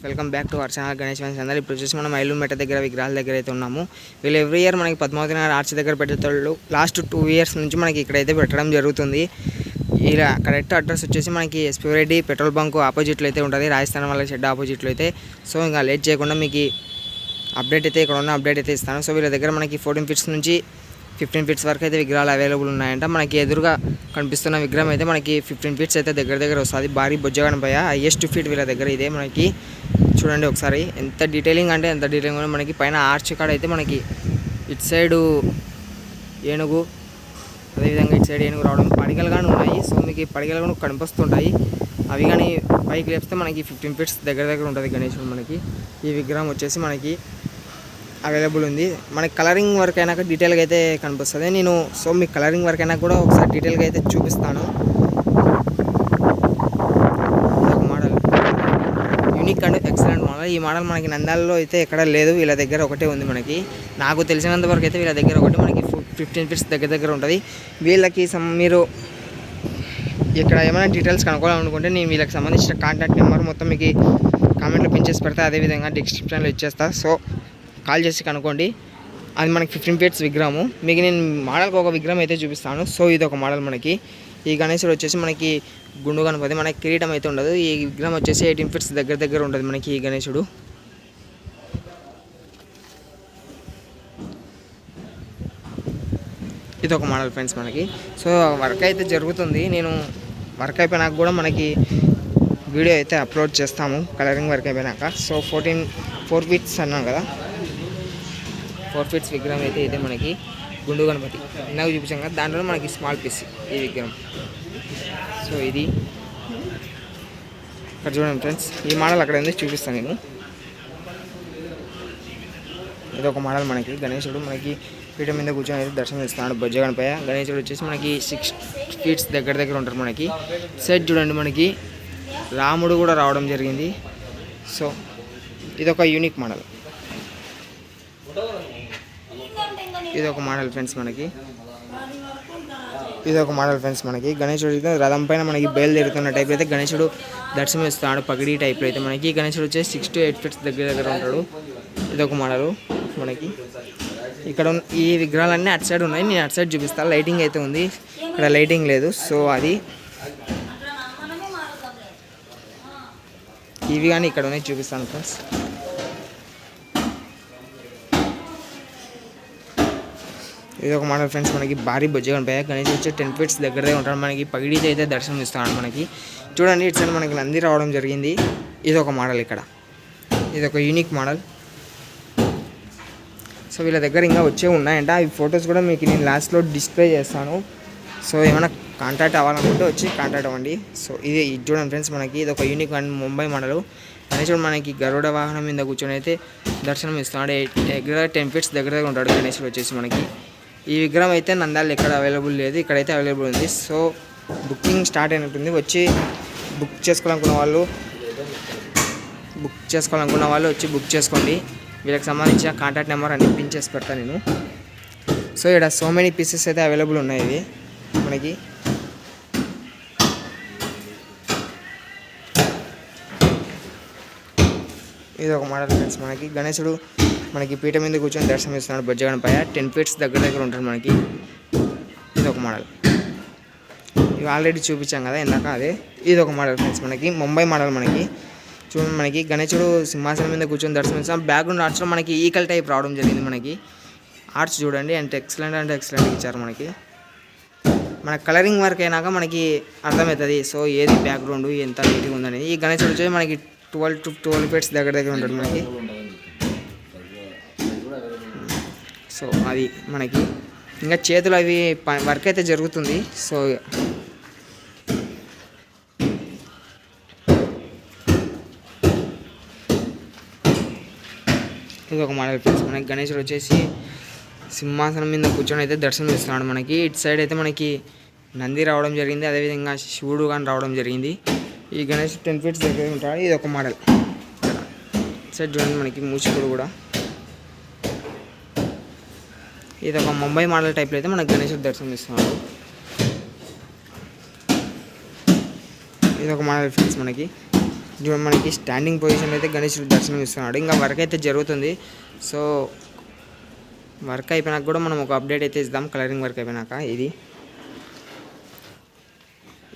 Welcome back to our channel Ganesh fans అందరూ. ఇప్పుడు వచ్చేసి మనం ఐలూరుమెట్ట దగ్గర విగ్రహాల దగ్గర అయితే ఉన్నాము. వీళ్ళు ఎవ్రీ ఇయర్ మనకి పద్మావతి నగర్ ఆర్చ్ దగ్గర పెట్టేటోళ్ళు లాస్ట్ 2 years నుంచి మనకి ఇక్కడైతే పెట్టడం జరుగుతుంది. ఇలా కరెక్ట్ అడ్రస్ వచ్చేసి మనకి ఎస్పీ రెడ్డి పెట్రోల్ బంక్ ఆపోజిట్లో అయితే ఉంటుంది, రాజస్థాన్ వాళ్ళ షెడ్ ఆపోజిట్లో అయితే. సో ఇంకా లేట్ చేయకుండా మీకు అప్డేట్ అయితే ఇక్కడ ఉన్న అప్డేట్ అయితే ఇస్తాను. సో వీళ్ళ దగ్గర మనకి 14 feet నుంచి 15 feet వరకు అయితే విగ్రహాలు అవైలబుల్ ఉన్నాయంట. మనకి ఎదురుగా కనిపిస్తున్న విగ్రహం అయితే మనకి 15 feet అయితే దగ్గర వస్తుంది. భారీ బొజ్జ గణపయ్య హైయెస్ట్ ఫీట్ వీళ్ళ దగ్గర ఇదే. మనకి చూడండి ఒకసారి ఎంత డీటెయిలింగ్ అంటే ఎంత డీటెయిలింగ్. మనకి పైన ఆర్చ్ కాడ అయితే మనకి ఇటు సైడు ఏనుగు, అదేవిధంగా ఇటు సైడ్ ఏనుగు రావడం, పడిగలు కానీ ఉన్నాయి. సో మీకు ఈ పడిగలు కూడా కనిపిస్తుంటాయి. అవి కానీ పైకి లేపితే మనకి 15 feet దగ్గర ఉంటుంది గణేశుడు. మనకి ఈ విగ్రహం వచ్చేసి మనకి అవైలబుల్ ఉంది. మనకి కలరింగ్ వర్క్ అయినాక డీటెయిల్గా అయితే కనిపిస్తుంది. నేను సో మీకు కలరింగ్ వర్క్ అయినా కూడా ఒకసారి డీటెయిల్గా అయితే చూపిస్తాను. Model unique and excellent model. ఈ మోడల్ మనకి నంద్యాలలో అయితే ఎక్కడ లేదు, వీళ్ళ దగ్గర ఒకటే ఉంది. మనకి నాకు తెలిసినంత వరకు అయితే వీళ్ళ దగ్గర ఒకటి మనకి 15 feet దగ్గర ఉంటుంది. వీళ్ళకి మీరు ఇక్కడ ఏమైనా డీటెయిల్స్ కనుక్కోవాలనుకుంటే నేను వీళ్ళకి సంబంధించిన కాంటాక్ట్ నెంబర్ మొత్తం మీకు కామెంట్లో పిన్ చేసి పెడతా, అదేవిధంగా డిస్క్రిప్షన్లో ఇచ్చేస్తా. సో కాల్ చేసి కనుక్కోండి. అది మనకి 15 feet విగ్రహము. మీకు నేను మోడల్కి ఒక విగ్రహం అయితే చూపిస్తాను. సో ఇది ఒక మోడల్. మనకి ఈ గణేశుడు వచ్చేసి మనకి గుండు గణపతి, మనకి కిరీటం అయితే ఉండదు. ఈ విగ్రహం వచ్చేసి 18 feet దగ్గర ఉంటుంది మనకి ఈ గణేశుడు. ఇది ఒక మోడల్ ఫ్రెండ్స్ మనకి. సో వర్క్ అయితే జరుగుతుంది. నేను వర్క్ అయిపోయినాక కూడా మనకి వీడియో అయితే అప్లోడ్ చేస్తాము కలరింగ్ వర్క్ అయిపోయినాక. సో 4 feet అన్నాం కదా, 4 feet విగ్రహం అయితే ఇదే మనకి గుండు గణపతి. ఇందాక చూపించాం కదా, దాంట్లో మనకి స్మాల్ పీస్ ఈ విగ్రహం. సో ఇది ఇక్కడ చూడండి ఫ్రెండ్స్, ఈ మోడల్ అక్కడ ఉంది చూపిస్తాను నేను. ఇది ఒక మోడల్ మనకి గణేశుడు. మనకి పీఠ మీద కూర్చొని అయితే దర్శనం ఇస్తున్నాడు బొజ్జ గణపయ్య. గణేశుడు వచ్చేసి మనకి 6 feet దగ్గర ఉంటారు. మనకి సైడ్ చూడండి, మనకి రాముడు కూడా రావడం జరిగింది. సో ఇదొక యూనిక్ మోడల్. ఇది ఒక మోడల్ ఫ్రెండ్స్ మనకి. ఇది ఒక మోడల్ ఫ్రెండ్స్ మనకి. గణేశుడు అయితే రథం పైన మనకి బయలుదేరుతున్న టైప్ అయితే గణేశుడు దర్శనం ఇస్తున్నాడు పగిడి టైప్లో అయితే. మనకి గణేశుడు వచ్చేసి 6 to 8 feet దగ్గర ఉంటాడు. ఇది ఒక మోడల్ మనకి. ఇక్కడ ఈ విగ్రహాలన్నీ అటు సైడ్ ఉన్నాయి, నేను అటు సైడ్ చూపిస్తాను. లైటింగ్ అయితే ఉంది, ఇక్కడ లైటింగ్ లేదు. సో అది ఇవి కానీ ఇక్కడ ఉన్నాయి చూపిస్తాను ఫ్రెండ్స్. ఇది ఒక మోడల్ ఫ్రెండ్స్ మనకి. భారీ బొజ్జ గణపయ్య. గణేష్ వచ్చి 10 feet దగ్గరే ఉంటాడు. మనకి పగిడితో అయితే దర్శనం ఇస్తున్నాడు. మనకి చూడండి ఇటు సైడ్ మనకి నంది రావడం జరిగింది. ఇది ఒక మోడల్ ఇక్కడ. ఇది ఒక యూనిక్ మోడల్. సో వీళ్ళ దగ్గర ఇంకా వచ్చే ఉన్నాయంట. ఈ ఫొటోస్ కూడా మీకు నేను లాస్ట్లో డిస్ప్లే చేస్తాను. సో ఏమైనా కాంటాక్ట్ అవ్వాలనుకుంటే వచ్చి కాంటాక్ట్ అవ్వండి. సో ఇది చూడండి ఫ్రెండ్స్ మనకి. ఇది ఒక యూనిక్ అండ్ ముంబై మోడల్. గణేశుడు మనకి గరుడ వాహనం మీద కూర్చొని అయితే దర్శనం ఇస్తున్నాడు. 10 feet దగ్గర ఉంటాడు గణేశుడు వచ్చేసి మనకి. ఈ విగ్రహం అయితే నంద్యాలలో ఎక్కడ అవైలబుల్ లేదు, ఇక్కడైతే అవైలబుల్ ఉంది. సో బుకింగ్ స్టార్ట్ అయినట్టుంది. వచ్చి బుక్ చేసుకోవాలనుకున్న వాళ్ళు వచ్చి బుక్ చేసుకోండి. వీళ్ళకి సంబంధించిన కాంటాక్ట్ నెంబర్ అన్ని పిన్ చేసి పెడతాను నేను. సో ఇక్కడ సో మెనీ పీసెస్ అయితే అవైలబుల్ ఉన్నాయి. ఇవి మనకి ఇది ఒక మోడల్ ఫ్రెండ్స్ మనకి. గణేశుడు మనకి పీఠ మీద కూర్చొని దర్శనం ఇస్తున్నాడు బొజ్జ గణపయ్య. 10 feet దగ్గర ఉంటాడు మనకి. ఇది ఒక మోడల్. ఇవి ఆల్రెడీ చూపించాం కదా ఇందాక, అదే. ఇది ఒక మోడల్ ఫ్రెండ్స్ మనకి. ముంబై మోడల్ మనకి. చూడండి మనకి గణేశుడు సింహాసనం మీద కూర్చొని దర్శనం ఇస్తాం. బ్యాక్గ్రౌండ్ ఆర్ట్స్లో మనకి ఈకల్ టైప్ రావడం జరిగింది. మనకి ఆర్ట్స్ చూడండి అంటే ఎక్సలెంట్ ఇచ్చారు మనకి. మన కలరింగ్ వర్క్ అయినాక మనకి అర్థమవుతుంది. సో ఏది బ్యాక్గ్రౌండ్ ఎంత నీట్గా ఉందనేది. ఈ గణేశుడు వచ్చి మనకి 12 feet దగ్గర ఉంటాడు మనకి. సో అది మనకి ఇంకా చేతులు అవి వర్క్ అయితే జరుగుతుంది. సో ఇది ఒక మోడల్ ఫ్రెండ్స్ మనకి. గణేశుడు వచ్చేసి సింహాసనం మీద కూర్చొని అయితే దర్శనం ఇస్తున్నాడు మనకి. ఇటు సైడ్ అయితే మనకి నంది రావడం జరిగింది, అదేవిధంగా శివుడు కానీ రావడం జరిగింది. ఈ గణేష్ 10 feet దగ్గర ఉంటాడు. ఇది ఒక మోడల్. సైడ్ చూడండి మనకి మూచికుడు కూడా. ఇది ఒక ముంబై మోడల్ టైప్లో అయితే మనకి గణేశుడు దర్శనం ఇస్తున్నాడు. ఇది ఒక మోడల్ ఫ్రెండ్స్ మనకి. చూడండి మనకి స్టాండింగ్ పొజిషన్ అయితే గణేశుడు దర్శనం ఇస్తున్నాడు. ఇంకా వర్క్ అయితే జరుగుతుంది. సో వర్క్ అయిపోయినాక కూడా మనం ఒక అప్డేట్ అయితే ఇద్దాం. కలరింగ్ వర్క్ అయిపోయినాక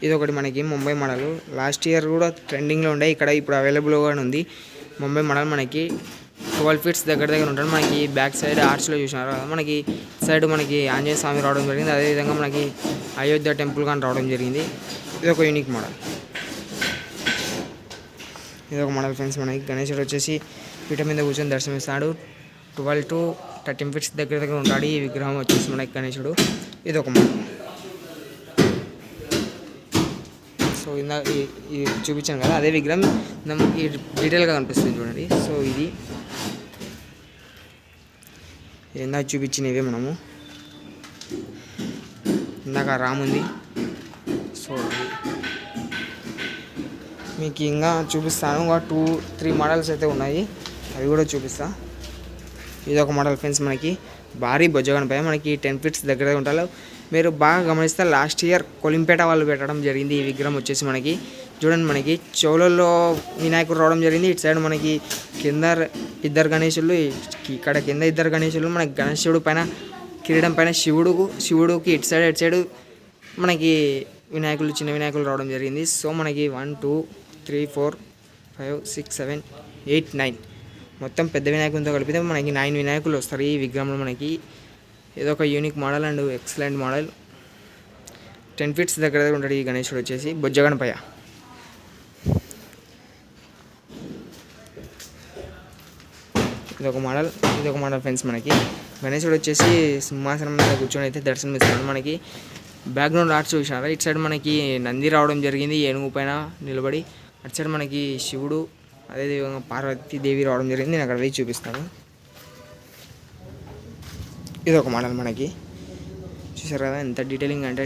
ఇది ఒకటి మనకి ముంబై మోడల్. లాస్ట్ ఇయర్ కూడా ట్రెండింగ్లో ఉండే, ఇక్కడ ఇప్పుడు అవైలబుల్గా ఉంది. ముంబై మోడల్ మనకి 12 ఫీట్స్ దగ్గర ఉంటాడు. మనకి బ్యాక్ సైడ్ ఆర్చ్లో చూసినారు కదా, మనకి సైడ్ మనకి ఆంజనేయ స్వామి రావడం జరిగింది. అదేవిధంగా మనకి అయోధ్య టెంపుల్ కానీ రావడం జరిగింది. ఇది ఒక యూనిక్ మోడల్. ఇది ఒక మోడల్ ఫ్రెండ్స్. మనకి గణేశుడు వచ్చేసి పీఠ మీద కూర్చొని దర్శనమిస్తాడు. 12 to 13 ఫీట్స్ దగ్గర ఉంటాడు ఈ విగ్రహం వచ్చేసి మనకి గణేశుడు. ఇది ఒక మోడల్. సో ఇందాక ఇది చూపించాను కదా, అదే విగ్రహం ఈ డీటెయిల్గా కనిపిస్తుంది చూడండి. సో ఇది ఇందాక చూపించినవే మనము. ఇందాక రామ్ ఉంది. సో మీకు ఇంకా చూపిస్తాను. ఇంకా 2-3 మోడల్స్ అయితే ఉన్నాయి, అవి కూడా చూపిస్తా. ఇది ఒక మోడల్ ఫ్రెండ్స్. మనకి భారీ బొజ్జగణపయ్య మనకి 10 ఫీట్స్ దగ్గర ఉంటారు. మీరు బాగా గమనిస్తే లాస్ట్ ఇయర్ కొలింపేట వాళ్ళు పెట్టడం జరిగింది. ఈ విగ్రహం వచ్చేసి మనకి చూడండి, మనకి చెవులలో వినాయకుడు రావడం జరిగింది. ఇటు సైడ్ మనకి కింద 2 గణేశులు, ఇక్కడ కింద 2 గణేశులు, మనకి గణేశుడు పైన కిరీటం పైన శివుడుకి ఇటు సైడ్ మనకి వినాయకులు, చిన్న వినాయకులు రావడం జరిగింది. సో మనకి 1 2 3 4 5 6 7 8 9 మొత్తం పెద్ద వినాయకులతో కలిపితే మనకి 9 వినాయకులు వస్తారు ఈ విగ్రహంలో. మనకి ఇదొక unique model and excellent model. 10 feets దగ్గర ఉంటాడు ఈ గణేశుడు వచ్చేసి బొజ్జగణపయ్య. ఇదొక మోడల్ ఫ్రెండ్స్. మనకి గణేశుడు వచ్చేసి సింహాసనం మీద కూర్చొని అయితే దర్శనం ఇస్తున్నాడు. మనకి బ్యాక్గ్రౌండ్ ఆర్ట్స్ చూసినారా, ఇటు సైడ్ మనకి నంది రావడం జరిగింది ఏనుగు పైన నిలబడి. అటు సైడ్ మనకి శివుడు, అదేవిధంగా పార్వతీదేవి రావడం జరిగింది. నేను అక్కడ వేసి చూపిస్తాను. ఇది ఒక మోడల్. మనకి చూసారు కదా ఎంత డీటెయిలింగ్ అంటే,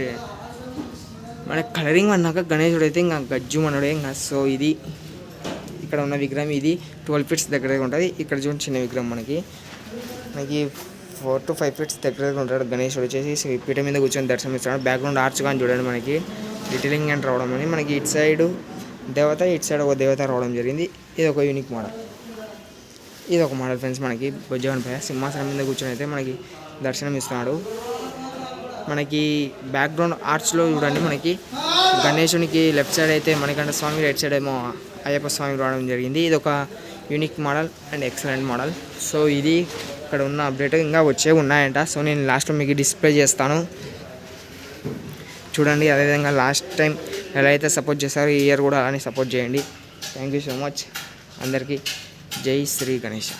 మనకి కలరింగ్ అన్నాక గణేశుడు అయితే ఇంకా గజ్జు మనడే ఇంకా. సో ఇది ఇక్కడ ఉన్న విగ్రహం ఇది 12 ఫీట్స్ దగ్గర ఉంటుంది. ఇక్కడ చూడండి చిన్న విగ్రహం మనకి 4 to 5 ఫీట్స్ దగ్గర ఉంటాడు గణేశుడు వచ్చేసి పీఠ మీద కూర్చొని దర్శనం ఇస్తున్నాడు. బ్యాక్గ్రౌండ్ ఆర్చ్ కానీ చూడండి మనకి డీటెయిలింగ్ అని రావడం అని. మనకి ఇటు సైడ్ దేవత, ఇటు సైడ్ ఒక దేవత రావడం జరిగింది. ఇది ఒక యూనిక్ మోడల్. ఇది ఒక మోడల్ ఫ్రెండ్స్. మనకి బొజ్జగణపయ్య సింహాసనం మీద కూర్చొని అయితే మనకి దర్శనం ఇస్తున్నాడు. మనకి బ్యాక్గ్రౌండ్ ఆర్చ్లో చూడండి, మనకి గణేశునికి లెఫ్ట్ సైడ్ అయితే మణికంఠ స్వామి, రైట్ సైడ్ ఏమో అయ్యప్ప స్వామి రావడం జరిగింది. ఇది ఒక unique model and excellent model. So ఇది ఇక్కడ ఉన్న అప్డేట్. ఇంకా వచ్చే ఉన్నాయంట. సో నేను లాస్ట్లో మీకు డిస్ప్లే చేస్తాను చూడండి. అదేవిధంగా లాస్ట్ టైం ఎలా అయితే సపోర్ట్ చేస్తారో ఈ ఇయర్ కూడా అలానే సపోర్ట్ చేయండి. థ్యాంక్ యూ సో మచ్ అందరికీ. జై శ్రీ గణేష్.